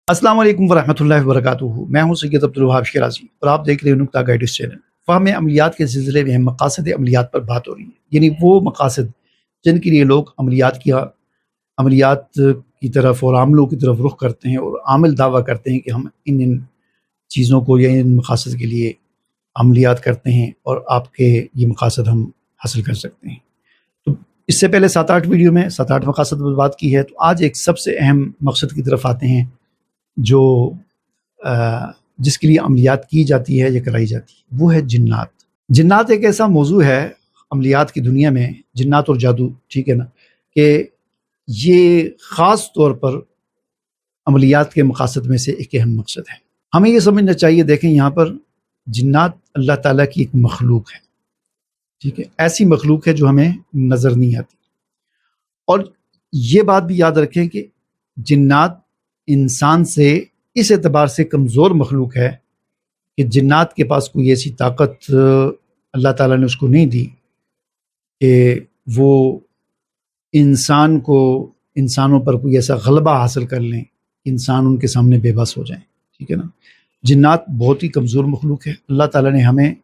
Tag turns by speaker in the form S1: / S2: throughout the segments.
S1: अस्सलाम वालेकुम वरहमतुल्लाहि वबरकातुहू। मैं हूं सैयद अब्दुल वहाब शिराजी और आप देख रहे हैं नुक्ता गाइडेंस चैनल। फ़हम अमलियात के सिलसिले में मकासद अमलियात पर बात हो रही है, यानी वो मकासद जिनके लिए लोग अमलियात की तरफ और आमलों की तरफ रुख करते हैं और आमिल दावा करते हैं कि हम इन इन चीज़ों को या इन मकासद के लिए अमलियात करते हैं और आपके ये मकासद हम हासिल कर सकते हैं। तो इससे पहले 7-8 वीडियो में 7-8 मकासद पर बात की है, तो आज एक सबसे अहम मकसद की तरफ आते हैं जो जिसके लिए अमलियात की जाती है या कराई जाती है, वो है जिन्नात। जिन्नात एक ऐसा मौजू है अमलियात की दुनिया में, जिन्नात और जादू, ठीक है ना, कि ये ख़ास तौर पर अमलियात के मकासद में से एक अहम मकसद है। हमें ये समझना चाहिए, देखें यहाँ पर जिन्नात अल्लाह ताला की एक मखलूक है, ठीक है, ऐसी मखलूक है जो हमें नज़र नहीं आती। और ये बात भी याद रखें कि जिन्नात इंसान से इस एतबार से कमज़ोर मखलूक है कि जिन्नात के पास कोई ऐसी ताकत अल्लाह ताला ने उसको नहीं दी कि वो इंसानों पर कोई ऐसा गलबा हासिल कर लें, इंसान उनके सामने बेबस हो जाएं, ठीक है ना। जिन्नात बहुत ही कमज़ोर मखलूक है। अल्लाह ताला ने हमें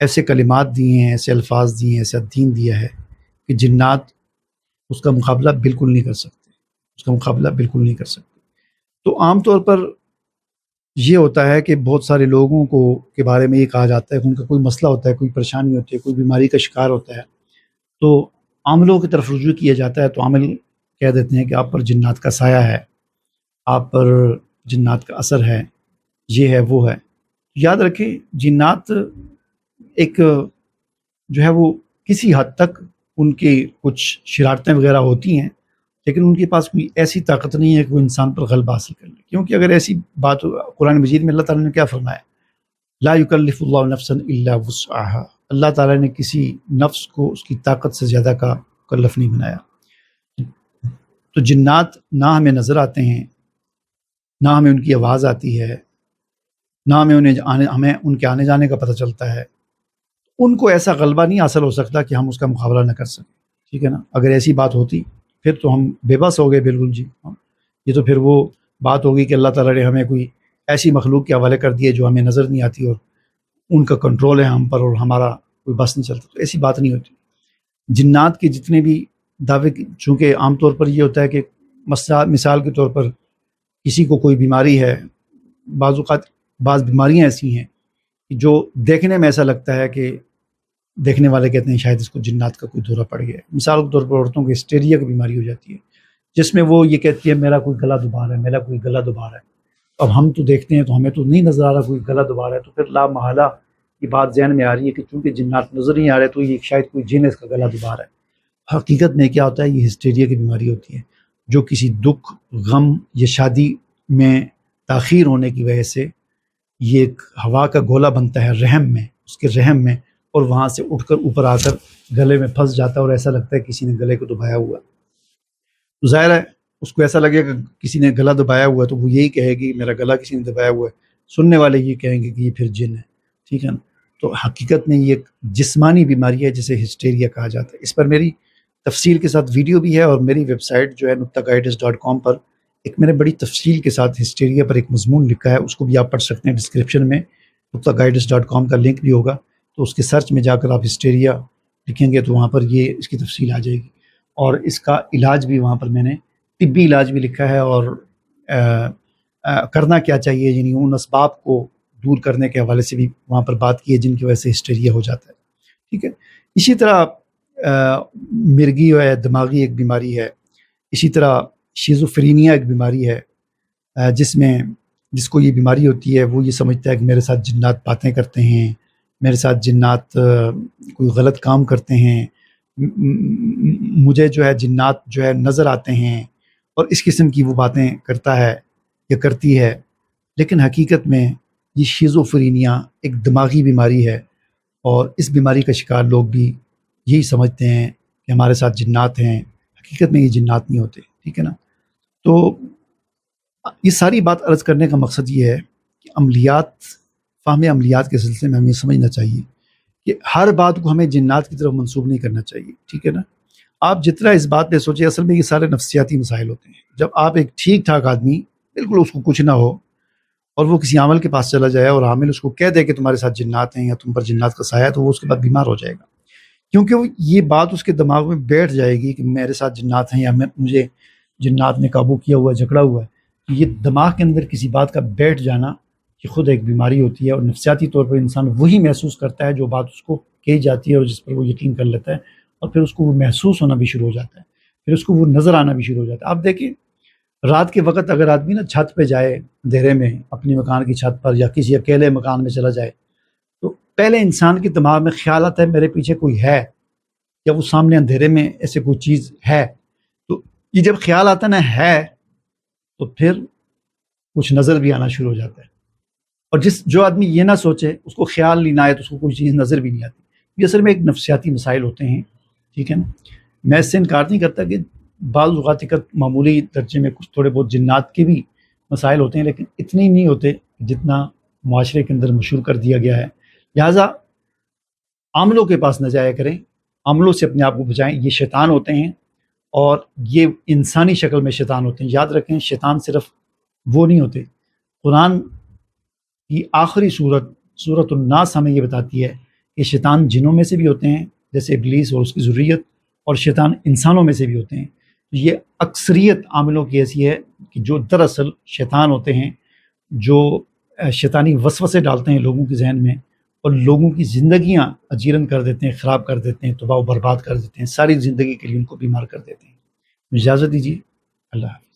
S1: ऐसे कलिमात दिए हैं, ऐसे अल्फाज दिए हैं, ऐसा दीन दिया है कि जिन्नात उसका मुकाबला बिल्कुल नहीं कर सकते। तो आम तौर पर ये होता है कि बहुत सारे लोगों के बारे में ये कहा जाता है कि उनका कोई मसला होता है, कोई परेशानी होती है, कोई बीमारी का शिकार होता है, तो आमलों की तरफ रुजू किया जाता है। तो आमिल कह देते हैं कि आप पर जिन्नात का साया है, आप पर जिन्नात का असर है, ये है वो है। याद रखें, जिन्नात एक जो है वो किसी हद तक उनकी कुछ शरारतें वगैरह होती हैं, लेकिन उनके पास कोई ऐसी ताकत नहीं है कि वो इंसान पर गलबा हासिल कर ले। क्योंकि अगर ऐसी बात, कुरान मजीद में अल्लाह ताला ने क्या फरमाया, ला युकल्लिफुल्लाहु नफ्सन इल्ला वुस्अहा, अल्लाह ताला ने किसी नफ्स को उसकी ताकत से ज़्यादा का मुकल्लफ नहीं बनाया। तो जिन्नात ना हमें नज़र आते हैं, ना हमें उनकी आवाज़ आती है, ना हमें हमें उनके आने जाने का पता चलता है। उनको ऐसा गलबा नहीं हासिल हो सकता कि हम उसका मुकाबला न कर सकें, ठीक है ना। अगर ऐसी बात होती फिर तो हम बेबस हो गए, बिल्कुल जी। ये तो फिर वो बात होगी कि अल्लाह ताला ने हमें कोई ऐसी मखलूक के हवाले कर दिए जो हमें नज़र नहीं आती और उनका कंट्रोल है हम पर और हमारा कोई बस नहीं चलता। तो ऐसी बात नहीं होती। जिन्नात के जितने भी दावे, चूँकि आमतौर पर ये होता है कि मिसाल के तौर पर किसी को कोई बीमारी है, बाज़ बीमारियाँ ऐसी हैं कि जो देखने में ऐसा लगता है कि देखने वाले कहते हैं शायद इसको जिन्नात का कोई दौरा पड़ गया। मिसाल के तौर पर औरतों को हिस्टेरिया की बीमारी हो जाती है, जिसमें वो ये कहती है मेरा कोई गला दुबार है। अब हम तो देखते हैं तो हमें तो नहीं नज़र आ रहा कोई गला दुबार है, तो फिर ला महला ये बात जहन में आ रही है कि चूँकि जिन्नात नज़र नहीं आ रहे तो ये शायद कोई जिन इसका गला दुबार है। हकीकत में क्या होता है, ये हिस्टेरिया की बीमारी होती है जो किसी दुख, गम या शादी में ताख़ीर होने की वजह से ये एक हवा का गोला बनता है उसके रहम में, और वहाँ से उठकर ऊपर आकर गले में फंस जाता है और ऐसा लगता है किसी ने गले को दबाया हुआ। तो ज़ाहिर है उसको ऐसा लगेगा किसी ने गला दबाया हुआ, तो वो यही कहेगी मेरा गला किसी ने दबाया हुआ है। सुनने वाले ये कहेंगे कि ये फिर जिन है, ठीक है ना। तो हकीकत में ये एक जिस्मानी बीमारी है जिसे हिस्टेरिया कहा जाता है। इस पर मेरी तफसील के साथ वीडियो भी है और मेरी वेबसाइट जो है nuktagaidance.com पर एक मैंने बड़ी तफसील के साथ हिस्टेरिया पर एक मजमून लिखा है, उसको भी आप पढ़ सकते हैं। डिस्क्रिप्शन में nuktagaidance.com का लिंक भी होगा, तो उसके सर्च में जाकर आप हिस्टेरिया लिखेंगे तो वहाँ पर ये इसकी तफसील आ जाएगी। और इसका इलाज भी वहाँ पर मैंने तिब्बी इलाज भी लिखा है और करना क्या चाहिए, यानी उन असबाब को दूर करने के हवाले से भी वहाँ पर बात की है जिनकी वजह से हिस्टेरिया हो जाता है, ठीक है। इसी तरह मिर्गी है, दिमागी एक बीमारी है। इसी तरह शिज़ोफ्रेनिया एक बीमारी है जिसको ये बीमारी होती है, वो ये समझता है कि मेरे साथ जिन्नात बातें करते हैं, मेरे साथ जिन्नात कोई गलत काम करते हैं, मुझे जो है जिन्नात जो है नज़र आते हैं, और इस किस्म की वो बातें करता है या करती है। लेकिन हकीकत में ये शिज़ोफ्रेनिया एक दिमागी बीमारी है और इस बीमारी का शिकार लोग भी यही समझते हैं कि हमारे साथ जिन्नात हैं। हकीकत में ये जिन्नात नहीं होते, ठीक है ना। तो ये सारी बात अर्ज़ करने का मकसद ये है कि फ़हम अमलियात के सिलसिले में हमें समझना चाहिए कि हर बात को हमें जिन्नात की तरफ मंसूब नहीं करना चाहिए, ठीक है ना। आप जितना इस बात पे सोचिए, असल में ये सारे नफ्सियाती मसाइल होते हैं। जब आप एक ठीक ठाक आदमी بالکل اس کو کچھ نہ ہو، اور وہ کسی عامل کے پاس چلا جائے اور عامل اس کو کہہ دے کہ تمہارے ساتھ جنات ہیں یا تم پر جنات کا سایہ ہے، تو وہ اس کے بعد بیمار ہو جائے گا، کیونکہ یہ بات اس کے دماغ میں بیٹھ جائے گی کہ میرے ساتھ جنات ہیں یا مجھے جنات نے قابو کیا ہوا ہے، جکڑا ہوا ہے۔ یہ دماغ کے اندر کسی بات کا بیٹھ جانا یہ خود ایک بیماری ہوتی ہے، اور نفسیاتی طور پر انسان وہی محسوس کرتا ہے جو بات اس کو کہی جاتی ہے اور جس پر وہ یقین کر لیتا ہے، اور پھر اس کو وہ محسوس ہونا بھی شروع ہو جاتا ہے، پھر اس کو وہ نظر آنا بھی شروع ہو جاتا ہے۔ آپ دیکھیں رات کے وقت اگر آدمی نا چھت پہ جائے اندھیرے میں، اپنی مکان کی چھت پر یا کسی اکیلے مکان میں چلا جائے، تو پہلے انسان کے دماغ میں خیال آتا ہے میرے پیچھے کوئی ہے، یا وہ سامنے اندھیرے میں ایسے کوئی چیز ہے، تو یہ جب خیال آتا ہے نا ہے، تو پھر کچھ نظر بھی آنا شروع ہو جاتا ہے۔ اور جو آدمی یہ نہ سوچے، اس کو خیال نہیں آئے، تو اس کو کوئی چیز نظر بھی نہیں آتی۔ یہ اصل میں ایک نفسیاتی مسائل ہوتے ہیں، ٹھیک ہے نا۔ میں اس سے انکار نہیں کرتا کہ بعض اوقات ایک معمولی درجے میں کچھ تھوڑے بہت جنات کے بھی مسائل ہوتے ہیں، لیکن اتنے نہیں ہوتے جتنا معاشرے کے اندر مشہور کر دیا گیا ہے۔ لہٰذا عاملوں کے پاس نہ جایا کریں، عاملوں سے اپنے آپ کو بچائیں، یہ شیطان ہوتے ہیں، اور یہ انسانی شکل میں شیطان ہوتے ہیں۔ یاد رکھیں شیطان صرف وہ نہیں ہوتے، قرآن کی آخری سورۃ الناس ہمیں یہ بتاتی ہے کہ شیطان جنوں میں سے بھی ہوتے ہیں جیسے ابلیس اور اس کی ذریت، اور شیطان انسانوں میں سے بھی ہوتے ہیں۔ یہ اکثریت عاملوں کی ایسی ہے کہ جو دراصل شیطان ہوتے ہیں، جو شیطانی وسوسے ڈالتے ہیں لوگوں کے ذہن میں، اور لوگوں کی زندگیاں اجیرن کر دیتے ہیں، خراب کر دیتے ہیں، تباہ و برباد کر دیتے ہیں، ساری زندگی کے لیے ان کو بیمار کر دیتے ہیں۔ اجازت دیجیے، اللہ حافظ۔